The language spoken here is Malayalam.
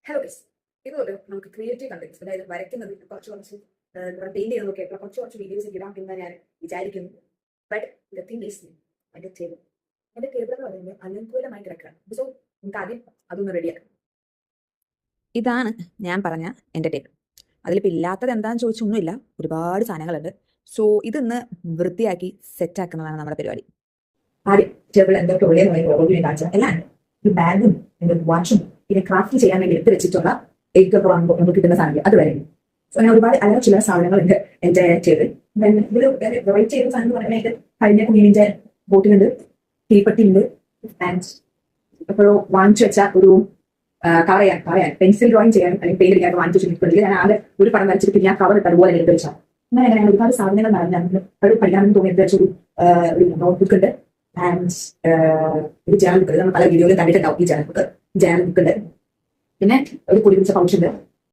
ഹലോ ഗൈസ്, ഇതുപോലെ നമുക്ക് ക്രിയേറ്റീവ് കണ്ടന്റ്സ്, അതായത് വരയ്ക്കുന്നതിൽ കുറച്ച് പെയിന്റ് ചെയ്യുന്നതൊക്കെ കുറച്ച് വീഡിയോസ് ഇടാം എന്ന് ഞാൻ വിചാരിക്കുന്നു. ബട്ട് ദ തിങ് ഈസ് എന്റെ ടേബിൾ എന്ന് പറയുന്നത് അലങ്കോലമായി കിടക്കുകയാണ്. സോ നമുക്ക് ആദ്യം അതൊന്ന് റെഡിയാക്കാം. ഇതാണ് ഞാൻ പറഞ്ഞ എൻ്റെ ടേബിൾ. അതിലിപ്പോൾ ഇല്ലാത്തത് എന്താണെന്ന് ചോദിച്ചൊന്നുമില്ല, ഒരുപാട് സാധനങ്ങളുണ്ട്. സോ ഇതൊന്ന് വൃത്തിയാക്കി സെറ്റാക്കുന്നതാണ് നമ്മുടെ പരിപാടി. ആദ്യം ടേബിൾ എന്തൊക്കെ ഉള്ളതെന്ന് കാണിച്ചാൽ എല്ലാം ഒരു ബാഗും വാച്ചും പിന്നെ ക്രാഫ്റ്റ് ചെയ്യാൻ വേണ്ടി എടുത്ത് വെച്ചിട്ടുള്ള എഗ്ഗൊക്കെ നമുക്ക് കിട്ടുന്ന സാധനം അത് വരെ. സോ അങ്ങനെ ഒരുപാട് അല്ലറ ചില സാധനങ്ങളുണ്ട് എൻ്റെ ടേബിൾ. ഇതിൽ വെറൈറ്റി ചെയ്ത സാധനം എന്ന് പറയുന്നത് കഴിഞ്ഞ കുഞ്ഞിന്റെ ബോട്ടിലുണ്ട്, തീപ്പെട്ടിയുണ്ട്, ആൻഡ് എപ്പോഴോ വാങ്ങിച്ചു വെച്ച ഒരു കവർ ചെയ്യാൻ പെൻസിൽ ഡ്രോയിങ് ചെയ്യാൻ അല്ലെങ്കിൽ പെയിന്റ് ചെയ്യാൻ വാങ്ങിച്ചു വെച്ചിട്ടുണ്ടെങ്കിൽ ഞാൻ ആകെ ഒരു പടം വരച്ചിട്ട് പിന്നെ ആ കവർ ഇട്ട് അതുപോലെ എടുത്ത് വെച്ചാൽ അങ്ങനെ അങ്ങനെ ഒരുപാട് സാധനങ്ങൾ നടന്നു. ഒരു പഠിക്കാമെന്ന് തോന്നിയത് വെച്ചൊരു നോട്ട്ബുക്ക് ഉണ്ട്, ആൻഡ് ഒരു ജേണൽ ബുക്ക് നമ്മൾ പല വീഡിയോയിലും കണ്ടിട്ടുണ്ടാവും. ഈ ജേണൽ ബുക്ക് ഉണ്ട്, പിന്നെ ഒരു കുടി പിടിച്ച പൗച്ച് ഉണ്ട്,